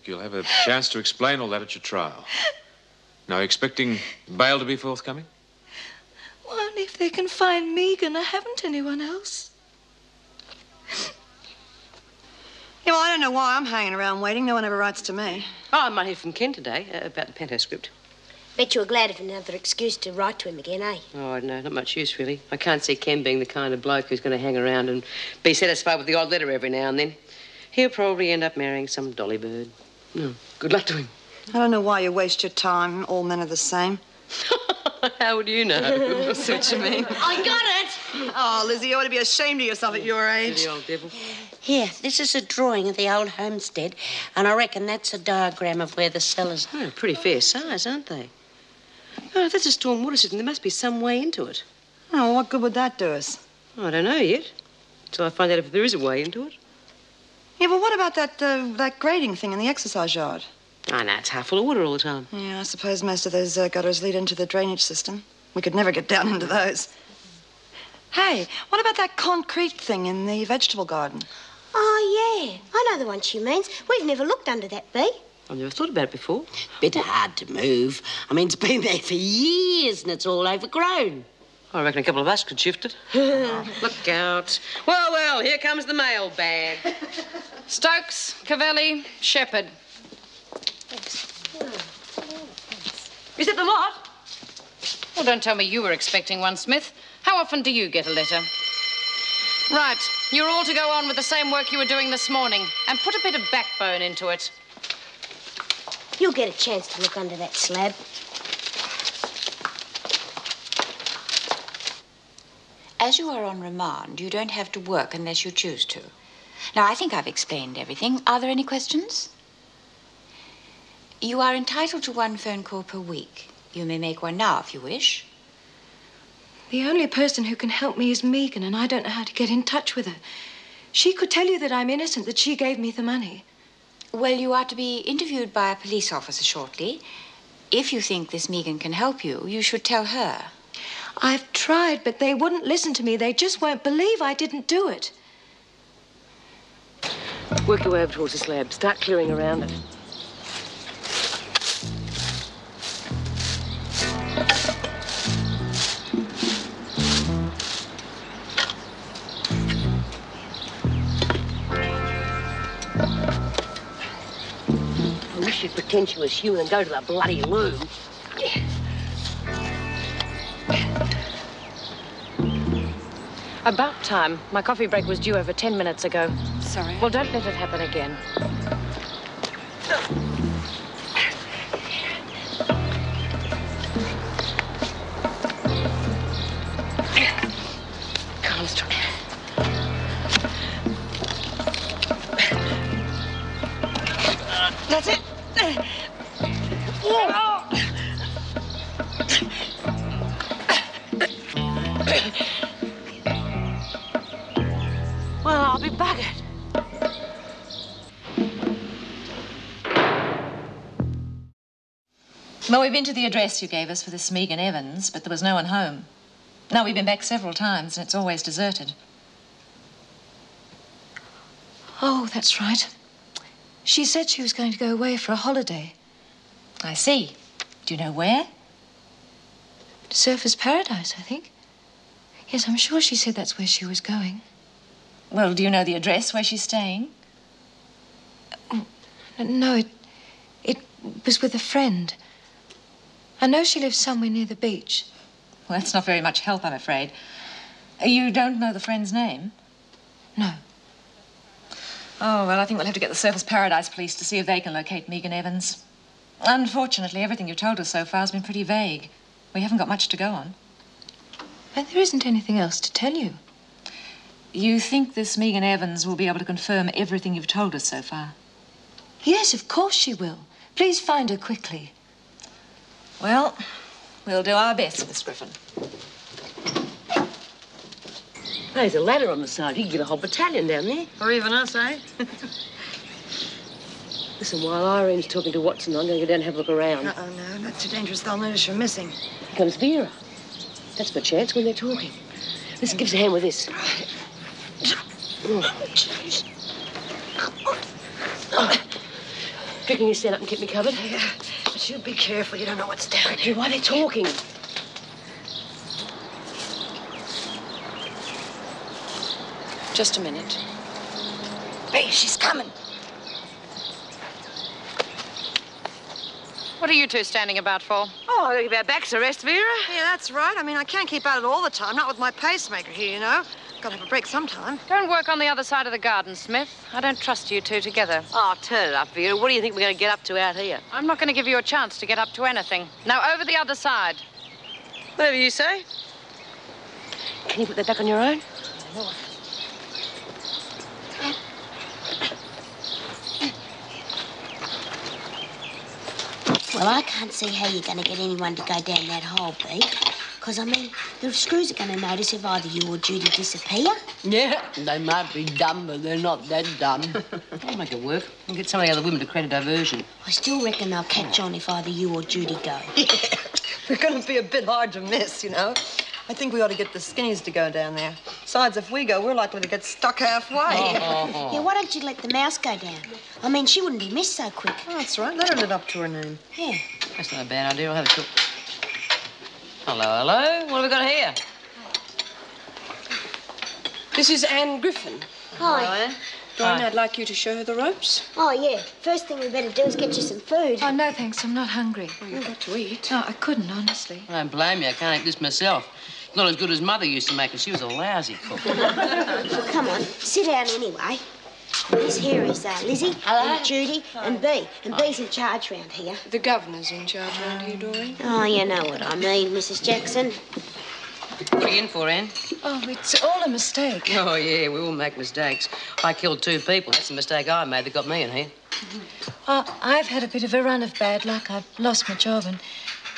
Look, you'll have a chance to explain all that at your trial. Now, are you expecting bail to be forthcoming? Well, only if they can find Megan. I haven't anyone else. Yeah, well, I don't know why I'm hanging around waiting. No one ever writes to me. Oh, I might hear from Ken today about the Panto script. Bet you were glad of another excuse to write to him again, eh? Oh, no, not much use, really. I can't see Ken being the kind of bloke who's going to hang around and be satisfied with the odd letter every now and then. He'll probably end up marrying some dolly bird. No, good luck to him. I don't know why you waste your time. All men are the same. How would you know? That's what you mean. I got it! Oh, Lizzie, you ought to be ashamed of yourself at your age. Silly old devil. Here, this is a drawing of the old homestead, and I reckon that's a diagram of where the cellars are. Oh, pretty fair size, aren't they? Oh, if that's a storm water system, there must be some way into it. Oh, well, what good would that do us? Oh, I don't know yet. Till I find out if there is a way into it. Yeah, but what about that grading thing in the exercise yard? Oh, no, it's half full of water all the time. Yeah, I suppose most of those gutters lead into the drainage system. We could never get down into those. Hey, what about that concrete thing in the vegetable garden? Oh, yeah. I know the one she means. We've never looked under that, Bee. I've never thought about it before. Bit hard to move. I mean, it's been there for years and it's all overgrown. I reckon a couple of us could shift it. Look out. Well, well, here comes the mailbag. Stokes, Cavelli, Shepherd. Is it the lot? Well, don't tell me you were expecting one, Smith. How often do you get a letter? Right, you're all to go on with the same work you were doing this morning and put a bit of backbone into it. You'll get a chance to look under that slab. As you are on remand, you don't have to work unless you choose to. Now, I think I've explained everything. Are there any questions? You are entitled to one phone call per week. You may make one now if you wish. The only person who can help me is Megan, and I don't know how to get in touch with her. She could tell you that I'm innocent, that she gave me the money. Well, you are to be interviewed by a police officer shortly. If you think this Megan can help you, you should tell her. I've tried, but they wouldn't listen to me. They just won't believe I didn't do it. Work your way over towards the slab. Start clearing around it. I wish you'd pretend she was you and go to the bloody loo. About time. My coffee break was due over 10 minutes ago. Sorry. Well, don't let it happen again. Come on, let's try. That's it. Well, I'll be buggered. Well, we've been to the address you gave us for this Megan Evans, but there was no one home. Now, we've been back several times, and it's always deserted. Oh, that's right. She said she was going to go away for a holiday. I see. Do you know where? Surfer's Paradise, I think. Yes, I'm sure she said that's where she was going. Well, do you know the address where she's staying? No, it was with a friend. I know she lives somewhere near the beach. Well, that's not very much help, I'm afraid. You don't know the friend's name? No. Oh, well, I think we'll have to get the Surfers Paradise police to see if they can locate Megan Evans. Unfortunately, everything you've told us so far has been pretty vague. We haven't got much to go on. But there isn't anything else to tell you. You think this Megan Evans will be able to confirm everything you've told us so far? Yes, of course she will. Please find her quickly. Well, we'll do our best, Miss Griffin. There's a ladder on the side. You can get a whole battalion down there. Or even us, eh? Listen, while Irene's talking to Watson, I'm going to go down and have a look around. No, that's too dangerous. They'll notice you're missing. Here comes Vera. That's the chance when they're talking. Listen, give us a hand with this. Picking your set up and keep me covered. Yeah, but you be careful. You don't know what's down there. Why are they talking? Just a minute. Hey, she's coming. What are you two standing about for? Oh, I'll give our backs a rest, Vera. Yeah, that's right. I mean, I can't keep at it all the time. Not with my pacemaker here, you know. Gotta have a break sometime. Don't work on the other side of the garden, Smith. I don't trust you two together. Oh, turn it up, Vera. What do you think we're going to get up to out here? I'm not going to give you a chance to get up to anything. Now, over the other side. Whatever you say. Can you put that back on your own? Well, I can't see how you're going to get anyone to go down that hole, Pete. Because, I mean, the screws are going to notice if either you or Judy disappear. Yeah, they might be dumb, but they're not that dumb. I'll make it work. I'll get some of the other women to create a diversion. I still reckon they'll catch on if either you or Judy go. We're gonna be a bit hard to miss, you know. I think we ought to get the skinnies to go down there. Besides, if we go, we're likely to get stuck halfway. Yeah, why don't you let the mouse go down? I mean, she wouldn't be missed so quick. Oh, that's right. Let her live up to her name. Yeah. That's not a bad idea. I'll have a look. Hello, hello. What have we got here? This is Anne Griffin. Hi. Doreen, I'd like you to show her the ropes. Oh, yeah. First thing we better do is get you some food. Oh, no, thanks. I'm not hungry. Well, you've got to eat. No, I couldn't, honestly. I don't blame you. I can't eat this myself. It's not as good as Mother used to make, and she was a lousy cook. Well, come on. Sit down anyway. This here is Lizzie, and Judy, and Bee. And Bee's in charge round here. The governor's in charge around here, Doreen. Oh, you know what I mean, Mrs. Jackson. What are you in for, Anne? Oh, it's all a mistake. Oh, yeah, we all make mistakes. I killed 2 people. That's the mistake I made that got me in here. Oh, I've had a bit of a run of bad luck. I've lost my job, and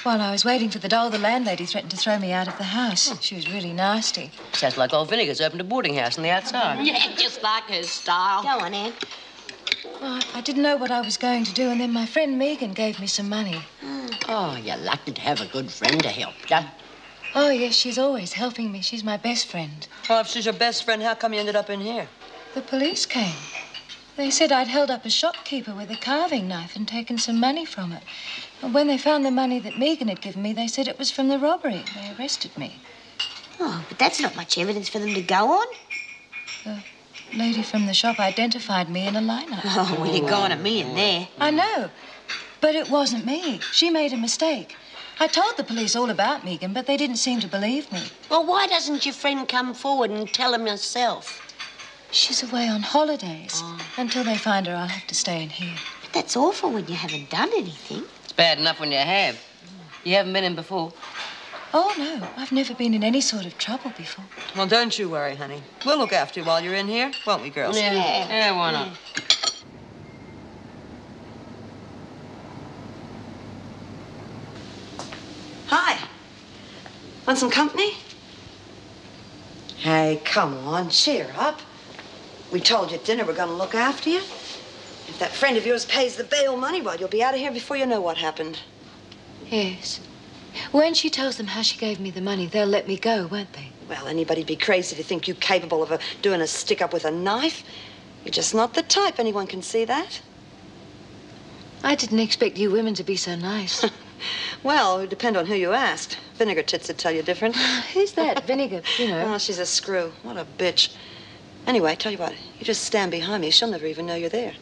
while I was waiting for the doll, the landlady threatened to throw me out of the house. She was really nasty. Sounds like old Vinegar's opened a boarding house on the outside. Yeah, just like her style. Go on, Anne. Well, I didn't know what I was going to do, and then my friend Megan gave me some money. Oh, you're lucky to have a good friend to help you. Oh, yes, she's always helping me. She's my best friend. Well, if she's your best friend, how come you ended up in here? The police came. They said I'd held up a shopkeeper with a carving knife and taken some money from her. And when they found the money that Megan had given me, they said it was from the robbery. They arrested me. Oh, but that's not much evidence for them to go on. The lady from the shop identified me in a lineup. Oh, well, you're going a million there. I know, but it wasn't me. She made a mistake. I told the police all about Megan, but they didn't seem to believe me. Well, why doesn't your friend come forward and tell them herself? She's away on holidays. Until they find her, I'll have to stay in here. But that's awful when you haven't done anything. It's bad enough when you have. You haven't been in before. Oh, no, I've never been in any sort of trouble before. Well, don't you worry, honey. We'll look after you while you're in here, won't we, girls? Yeah, why not? Hi. Want some company? Hey, come on, cheer up. We told you at dinner we're going to look after you. If that friend of yours pays the bail money, well, you'll be out of here before you know what happened. Yes. When she tells them how she gave me the money, they'll let me go, won't they? Well, anybody'd be crazy to think you capable of doing a stick-up with a knife. You're just not the type. Anyone can see that. I didn't expect you women to be so nice. Well, it would depend on who you asked. Vinegar Tits would tell you different. Who's that? Vinegar, you know. Oh, she's a screw. What a bitch. Anyway, tell you what, you just stand behind me. She'll never even know you're there.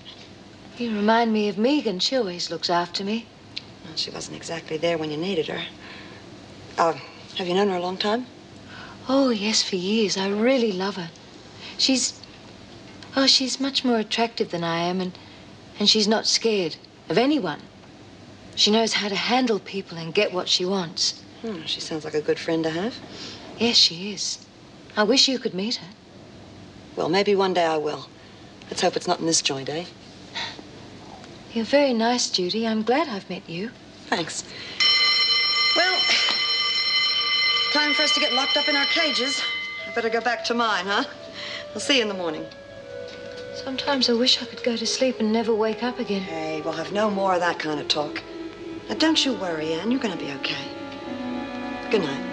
You remind me of Megan. She always looks after me. Well, she wasn't exactly there when you needed her. Have you known her a long time? Oh, yes, for years. I really love her. She's much more attractive than I am, and she's not scared of anyone. She knows how to handle people and get what she wants. She sounds like a good friend to have. Yes, she is. I wish you could meet her. Well, maybe one day I will. Let's hope it's not in this joint, eh? You're very nice, Judy. I'm glad I've met you. Thanks. Well, time for us to get locked up in our cages. I better go back to mine, huh? I'll see you in the morning. Sometimes I wish I could go to sleep and never wake up again. Hey, we'll have no more of that kind of talk. Now, don't you worry, Anne. You're going to be okay. Good night.